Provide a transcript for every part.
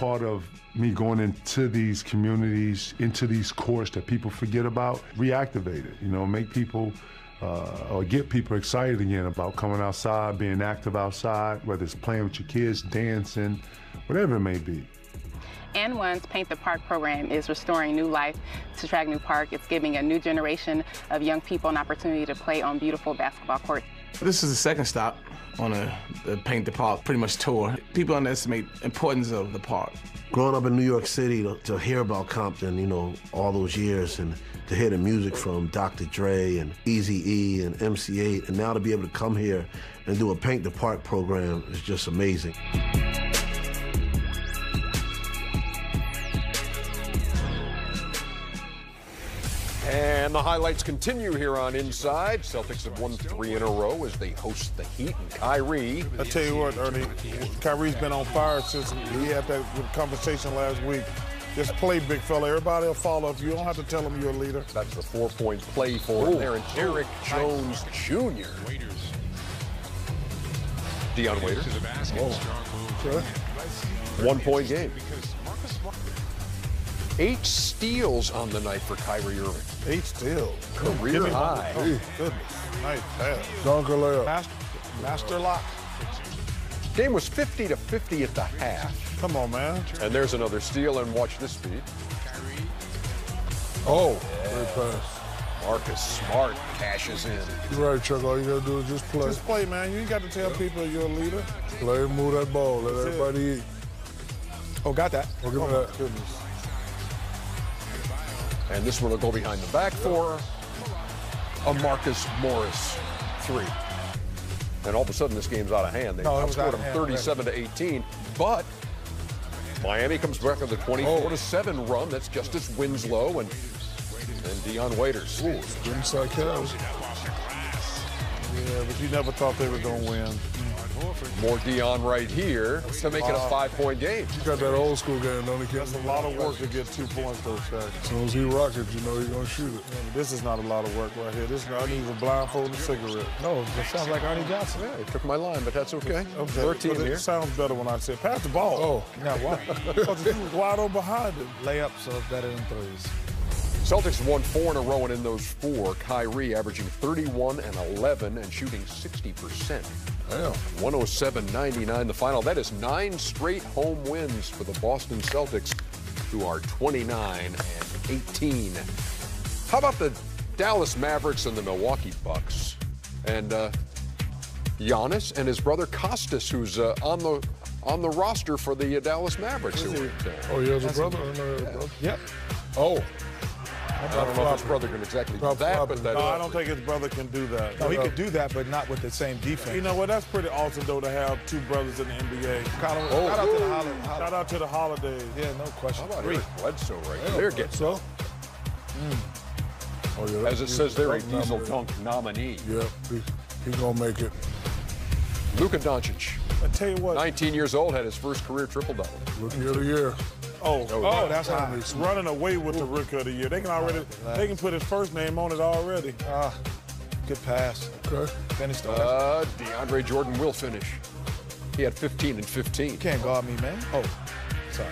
part of me going into these communities, into these courts that people forget about, reactivate it, you know, make people or get people excited again about coming outside, being active outside, whether it's playing with your kids, dancing, whatever it may be. And One's Paint the Park program is restoring new life to Tragnew Park. It's giving a new generation of young people an opportunity to play on beautiful basketball courts. This is the second stop on the Paint the Park pretty much tour. People underestimate the importance of the park. Growing up in New York City, to hear about Compton, you know, all those years, and to hear the music from Dr. Dre and Eazy-E and MC8, and now to be able to come here and do a Paint the Park program is just amazing. And the highlights continue here on Inside. Celtics have won 3 in a row as they host the Heat, and Kyrie. I tell you what, Ernie, Kyrie's been on fire since he had that conversation last week. Just play, big fella. Everybody will follow if you don't have to tell him you're a leader. That's the 4-point play for him there, and Derek Jones Jr. Dion Waiters. Sure. 1-point game. 8 steals on the night for Kyrie Irving. 8 steals. Career high. Oh, goodness. Nice pass. Dunker layup. Master lock. Game was 50-50 at the half. Come on, man. And there's another steal, and watch this speed. Oh, great pass. Marcus Smart cashes in. You're right, Chuck. All you gotta do is just play. Just play, man. You ain't got to tell people you're a leader. Play, move that ball. Let everybody eat. Oh, got that. Oh, give me that. Goodness. And this one will go behind the back for a Marcus Morris 3. And all of a sudden, this game's out of hand. They outscored them 37-18, but Miami comes back with a 24-7 run. That's Justice Winslow and Dion Waiters. Ooh, inside Cavs. Yeah, but you never thought they were going to win. More Dion right here to make it a 5-point game. You got that old school game, don't you? That's a lot of work to get 2 points, though, Shaq. As soon as he rocks it, you know he's going to shoot it. This is not a lot of work right here. This guy needs a blindfold and a cigarette. No, it sounds like Arnie Johnson. Yeah, he took my line, but that's okay. 13 here. It sounds better when I say, pass the ball. Oh, now why? Because he was wide on behind him. Layups are better than threes. Celtics won 4 in a row, and in those 4, Kyrie averaging 31 and 11 and shooting 60%. Damn. 107-99 the final. That is 9 straight home wins for the Boston Celtics, who are 29 and 18. How about the Dallas Mavericks and the Milwaukee Bucks? And Giannis and his brother Kostas, who's on the roster for the Dallas Mavericks. Oh, he has a brother? Yep. Oh. I don't know if his brother can exactly do that, but no, I don't think his brother can do that. No, he could do that, but not with the same defense. You know what? That's pretty awesome, though, to have 2 brothers in the NBA. Shout out to the holidays. Shout out to the holidays. Yeah, no question. How about Eric Bledsoe right there? So? Oh, yeah, as it says there, a Diesel Dunk nominee. Yeah, he's going to make it. Luka Doncic. I tell you what. 19 years old, had his first career triple-double. Rookie of the year. Oh, that's how he's running away with the Rookie of the Year. They can put his first name on it already. Good pass. Okay. Finish the DeAndre Jordan will finish. He had 15 and 15. You can't guard me, man. Oh, sorry.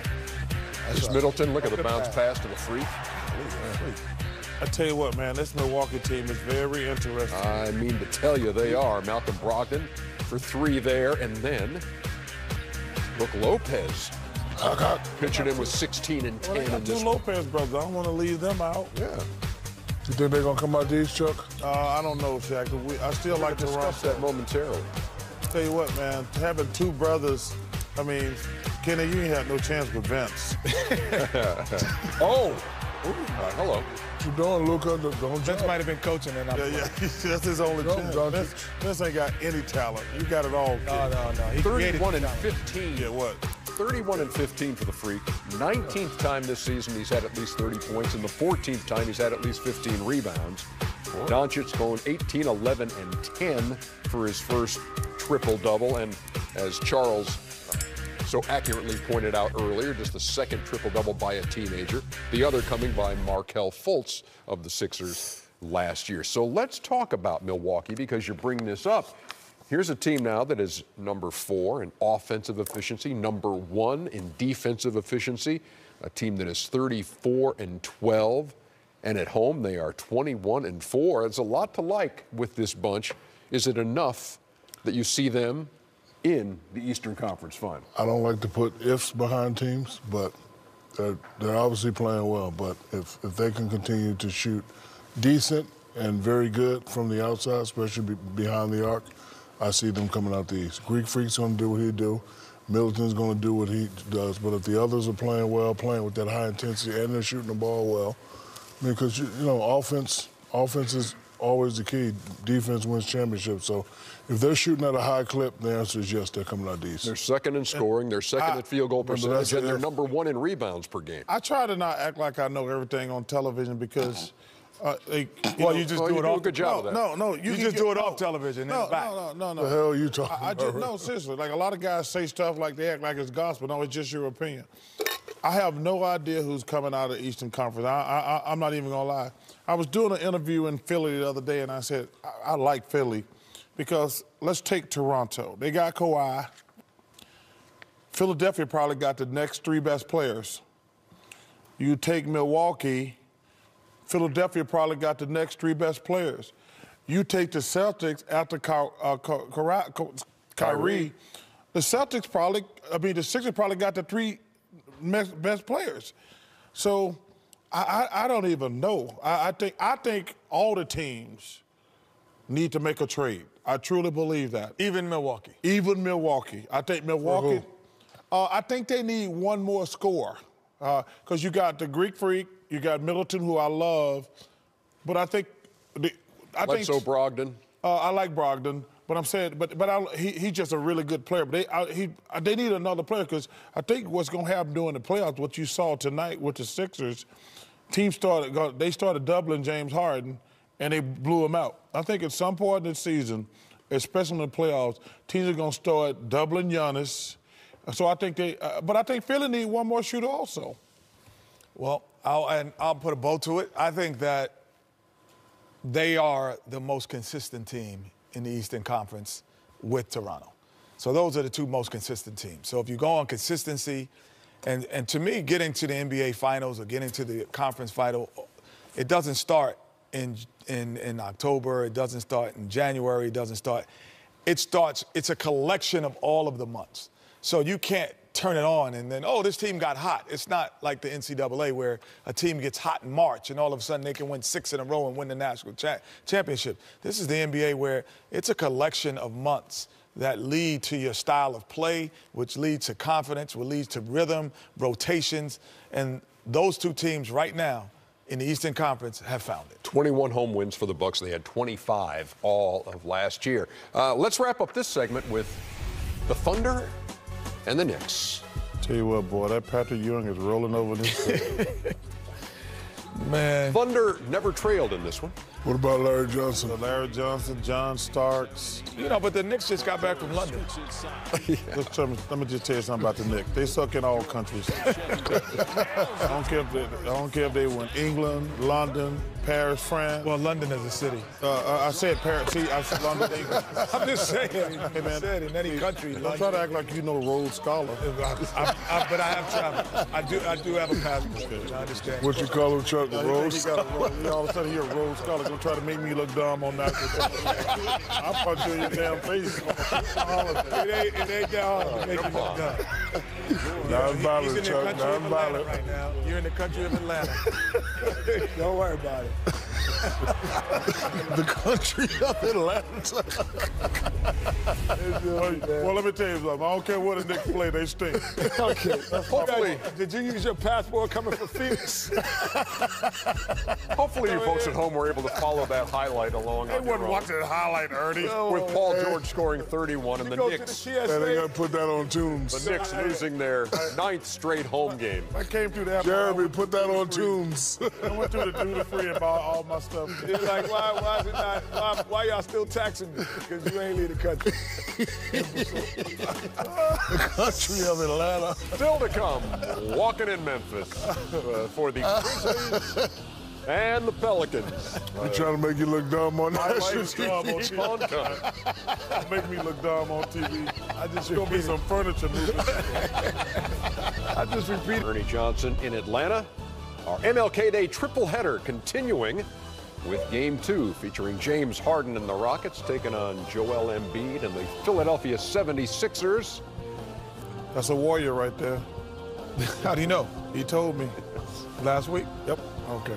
Chris Middleton, look at the bounce pass to the freak. I tell you what, man, this Milwaukee team is very interesting. I mean to tell you, they are. Malcolm Brogdon for 3 there, and then Brook Lopez. Pitching in with 16 and 10 in this 2 Lopez brothers. I don't want to leave them out. Yeah. You think they're going to come out these, Chuck? I don't know, Shaq. I still like to discuss that momentarily. Tell you what, man, having 2 brothers, I mean, Kenny, you ain't had no chance with Vince. Oh. Hello. What you doing, Luka? Vince might have been coaching and yeah, that's his only chance. Vince ain't got any talent. You got it all, kid. No. He 31 and 15. Yeah, what? 31 and 15 for the Freak. 19th time this season he's had at least 30 points, and the 14th time he's had at least 15 rebounds. Doncic going 18, 11, and 10 for his first triple-double, and as Charles so accurately pointed out earlier, just the second triple-double by a teenager, the other coming by Markelle Fultz of the Sixers last year. So let's talk about Milwaukee, because you're bringing this up. Here's a team now that is number 4 in offensive efficiency, number 1 in defensive efficiency, a team that is 34-12, and at home they are 21-4. It's a lot to like with this bunch. Is it enough that you see them in the Eastern Conference Final? I don't like to put ifs behind teams, but they're obviously playing well. But if they can continue to shoot decent and very good from the outside, especially behind the arc, I see them coming out the East. Greek Freak's going to do what he do. Middleton's going to do what he does. But if the others are playing well, playing with that high intensity, and they're shooting the ball well, I mean, because, offense is always the key. Defense wins championships. So if they're shooting at a high clip, the answer is yes, they're coming out the East. They're second in scoring, they're second at field goal percentage, and they're number 1 in rebounds per game. I try to not act like I know everything on television because you just do it off. A good job of that. No. You just do it off television. No. The hell are you talking about? No, seriously. Like, a lot of guys say stuff like they act like it's gospel. No, it's just your opinion. I have no idea who's coming out of the Eastern Conference. I'm not even going to lie. I was doing an interview in Philly the other day, and I said, I like Philly because let's take Toronto. They got Kawhi. Philadelphia probably got the next 3 best players. You take Milwaukee. Philadelphia probably got the next 3 best players. You take the Celtics after Kyrie. The Celtics the Sixers probably got the 3 best players. So I don't even know. I think all the teams need to make a trade. I truly believe that. Even Milwaukee. I think Milwaukee. I think they need one more scorer because you got the Greek Freak. You got Middleton, who I love, but I think Brogdon. I like Brogdon, but I'm saying, he's just a really good player. But they need another player because I think what's going to happen during the playoffs, what you saw tonight with the Sixers, they started doubling James Harden, and they blew him out. I think at some point in the season, especially in the playoffs, teams are going to start doubling Giannis. So I think but I think Philly need one more shooter also. Well, I'll put a bow to it. I think that they are the most consistent team in the Eastern Conference with Toronto. So those are the 2 most consistent teams. So if you go on consistency, and to me, getting to the NBA Finals or getting to the conference final, it doesn't start in October. It doesn't start in January. It's a collection of all of the months. So you can't turn it on and then, this team got hot. It's not like the NCAA where a team gets hot in March and all of a sudden they can win 6 in a row and win the national championship. This is the NBA where it's a collection of months that lead to your style of play, which leads to confidence, which leads to rhythm, rotations, and those 2 teams right now in the Eastern Conference have found it. 21 home wins for the Bucks. They had 25 all of last year. Let's wrap up this segment with the Thunder and the Knicks. Tell you what, boy, that Patrick Ewing is rolling over this. Man. Thunder never trailed in this one. What about Larry Johnson? Larry Johnson, John Starks. But the Knicks just got back from London. Let me just tell you something about the Knicks. They suck in all countries. I don't care if they were in England, London, Paris, France. Well, London is a city. I said Paris. See, I said London. I'm just saying. Hey, man. Said in any country. Don't try to act like you know Rhodes Scholar. But I have traveled. I do have a passport. I understand. What you call him, Chuck? Rhodes? All of a sudden, you're a Rhodes Scholar. Gonna try to make me look dumb on that. I'll punch you in your damn face. It ain't that hard to make you look dumb. Non-violent, Chuck. Non-violent. Right now. You're in the country of Atlanta. Don't worry about it. The country of Atlanta. Well, let me tell you something. I don't care what the Knicks play, they stink. Okay. Hopefully. Did you use your passport coming from Phoenix? Hopefully you folks at home were able to follow that highlight along. They wouldn't watch that highlight, Ernie. With Paul George scoring 31 and the Knicks. They got to put that on Tunes. The Knicks losing their 9th straight home game. I came through that. Jeremy, put that on Tunes. I went through the duty-free and bought all my stuff. It's like, why is it not? Why y'all still taxing me? Because you ain't leave the country. The country of Atlanta. Still to come, walking in Memphis for the Grizzlies and the Pelicans. I'm trying to make you look dumb on national TV. Make me look dumb on TV. It's going to be some furniture moving. I just repeated. Ernie Johnson in Atlanta. Our MLK Day triple header continuing with Game 2 featuring James Harden and the Rockets taking on Joel Embiid and the Philadelphia 76ers. That's a warrior right there. How do you know? He told me last week. Yep. Okay.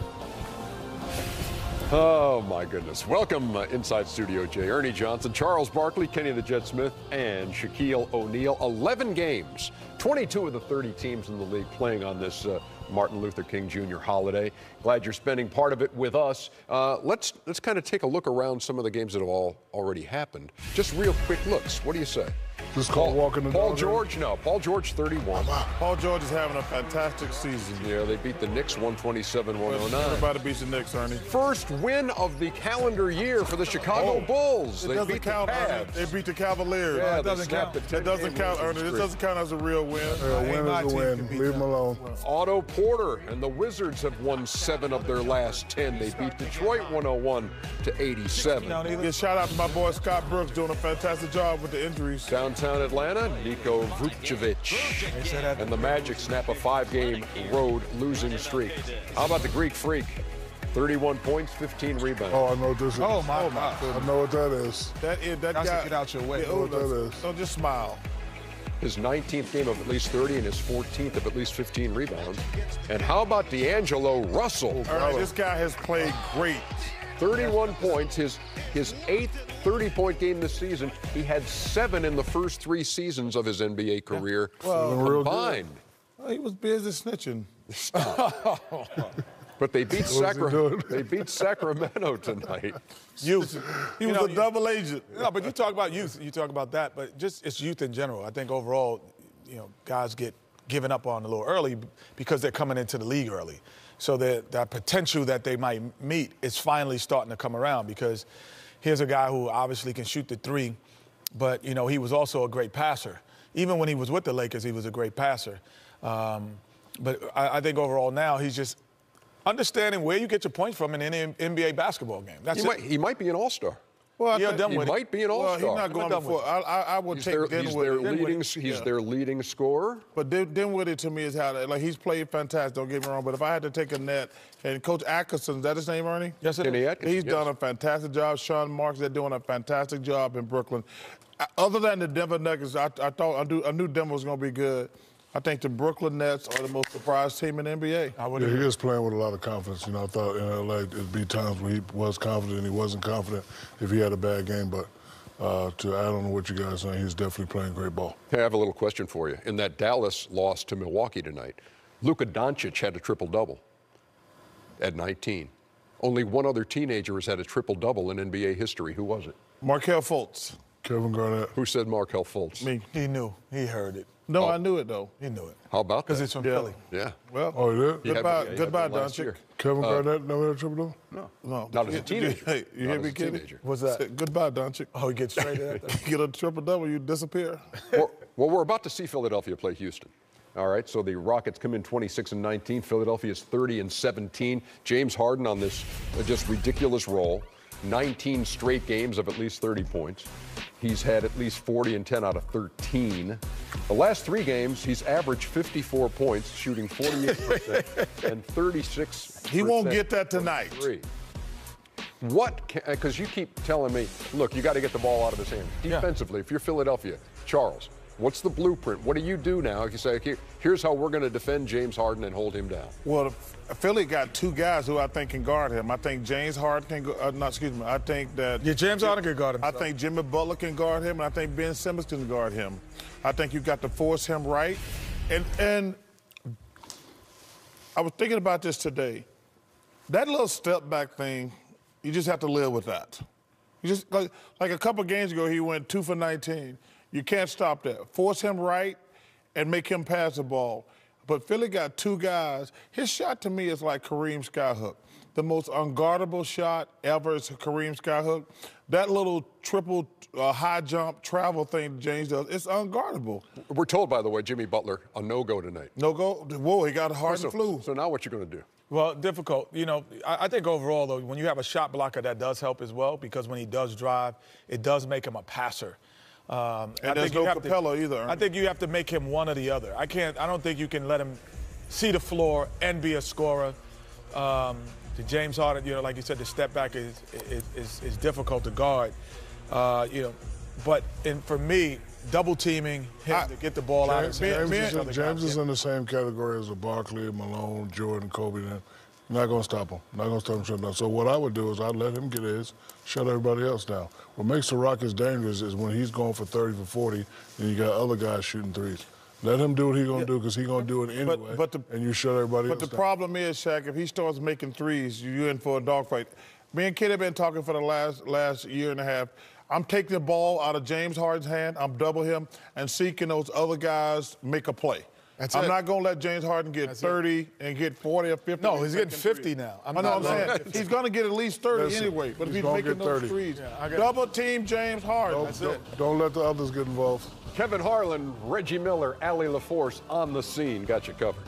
Oh, my goodness. Welcome inside Studio J. Ernie Johnson, Charles Barkley, Kenny the Jet Smith, and Shaquille O'Neal. 11 games, 22 of the 30 teams in the league playing on this Martin Luther King Jr. holiday. Glad you're spending part of it with us. Let's kind of take a look around some of the games that have already happened. Just real quick looks. What do you say? Just call walking the Paul dog. George? No. Paul George, 31. Paul George is having a fantastic season. Yeah, they beat the Knicks 127-109. Everybody beats the Knicks, Ernie. First win of the calendar year for the Chicago Bulls. It They doesn't beat the count, Ernie. Cavs. They beat the Cavaliers. Yeah, It doesn't count. It doesn't count, Ernie. It doesn't count as a real win. A win is a win. Leave him alone. Otto Porter and the Wizards have won 7 of their last 10. They beat Detroit 101-87. Give shout out to my boy Scott Brooks doing a fantastic job with the injuries. Downtown Atlanta, Niko Vucevic and the Magic snap a 5-game road losing streak. How about the Greek Freak? 31 points, 15 rebounds. Oh, I know what this is. Oh, my God. I know what that is. That That's guy. to get out your way. I know what that is. Don't just smile. His 19th game of at least 30 and his 14th of at least 15 rebounds. And how about D'Angelo Russell? Ernie, this guy has played great. 31 points, his 8th 30-point game this season. He had 7 in the first 3 seasons of his NBA career combined. Well, he was busy snitching. But they beat Sacramento tonight. Youth. He was a double agent. No, but you talk about youth. You talk about that, but just it's youth in general. I think overall, guys get given up on a little early because they're coming into the league early. So that potential that they might meet is finally starting to come around because here's a guy who obviously can shoot the 3, but, he was also a great passer. Even when he was with the Lakers, he was a great passer. But I think overall now he's just understanding where you get your points from in any NBA basketball game. He might be an all-star. Well, he might be an all-star. Well, he's not going before. I would take Dinwiddie. He's their leading scorer. But Dinwiddie to me is how he's played fantastic. Don't get me wrong. But if I had to take a net, and Coach Atkinson, is that his name, Ernie? Yes, it is. He's done a fantastic job. Sean Marks, they're doing a fantastic job in Brooklyn. Other than the Denver Nuggets, I knew Denver was going to be good. I think the Brooklyn Nets are the most surprised team in the NBA. Yeah, he is playing with a lot of confidence. I thought in LA it'd be times where he was confident and he wasn't confident if he had a bad game. But to add on to what you guys are saying, he's definitely playing great ball. Hey, I have a little question for you. In that Dallas loss to Milwaukee tonight, Luka Doncic had a triple-double at 19. Only one other teenager has had a triple-double in NBA history. Who was it? Markelle Fultz. Kevin Garnett. Who said Markelle Fultz? Me. He knew. He heard it. No, I knew it, though. He knew it. How about that? Because it's from Philly. Yeah. Well, oh, he did? Goodbye, Doncic. Kevin Garnett never had a triple-double? No. Not as a teenager. Hey, you hear me, Kenny? What's that? Goodbye, Doncic. Oh, he gets straight at that? Get a triple-double, you disappear. Well, we're about to see Philadelphia play Houston. All right, so the Rockets come in 26-19. Philadelphia's 30-17. James Harden on this just ridiculous roll. 19 straight games of at least 30 points. He's had at least 40 and 10 out of 13. The last 3 games, he's averaged 54 points, shooting 48% and 36%. He won't get that tonight. Because you keep telling me, look, you got to get the ball out of his hands. Defensively, if you're Philadelphia, Charles, what's the blueprint? What do you do now? You say, here's how we're going to defend James Harden and hold him down. Well, Philly got 2 guys who I think can guard him. I think James Harden can I think that... Yeah, James Harden can guard him. I think Jimmy Butler can guard him, and I think Ben Simmons can guard him. I think you've got to force him right. And I was thinking about this today. That little step-back thing, you just have to live with that. You just like a couple games ago, he went 2 for 19. You can't stop that. Force him right and make him pass the ball. But Philly got 2 guys. His shot to me is like Kareem Skyhook. The most unguardable shot ever is Kareem Skyhook. That little triple high jump travel thing James does, it's unguardable. We're told, by the way, Jimmy Butler, a no-go tonight. No-go? Whoa, he got a heart and flu. So now what you going to do? Well, difficult. You know, I think overall, though, when you have a shot blocker, that does help as well, because when he does drive, it does make him a passer. And there's no Capella either. I think you have to make him one or the other. I don't think you can let him see the floor and be a scorer. The James Harden, you know, like you said, the step back is difficult to guard. You know, but for me, double teaming him to get the ball out of his hands. James is in the same category as a Barkley, Malone, Jordan, Kobe. Then you're not going to stop him. Not going to stop him shutting down. So what I would do is I'd let him get his, shut everybody else down. What makes the Rockets dangerous is when he's going for 30 for 40, and you got other guys shooting threes. Let him do what he's going to do, because he's going to do it anyway, and you shut everybody else down. But the problem is, Shaq, if he starts making threes, you're in for a dogfight. Me and Kid have been talking for the last year and a half. I'm taking the ball out of James Harden's hand. I'm double him and seeking those other guys make a play. I'm not going to let James Harden get 30 and get 40 or 50. No, he's getting 50 now. I know what I'm saying. He's going to get at least 30 anyway, but if he's making those threes. Double team James Harden. That's it. Don't let the others get involved. Kevin Harlan, Reggie Miller, Allie LaForce on the scene. Got you covered.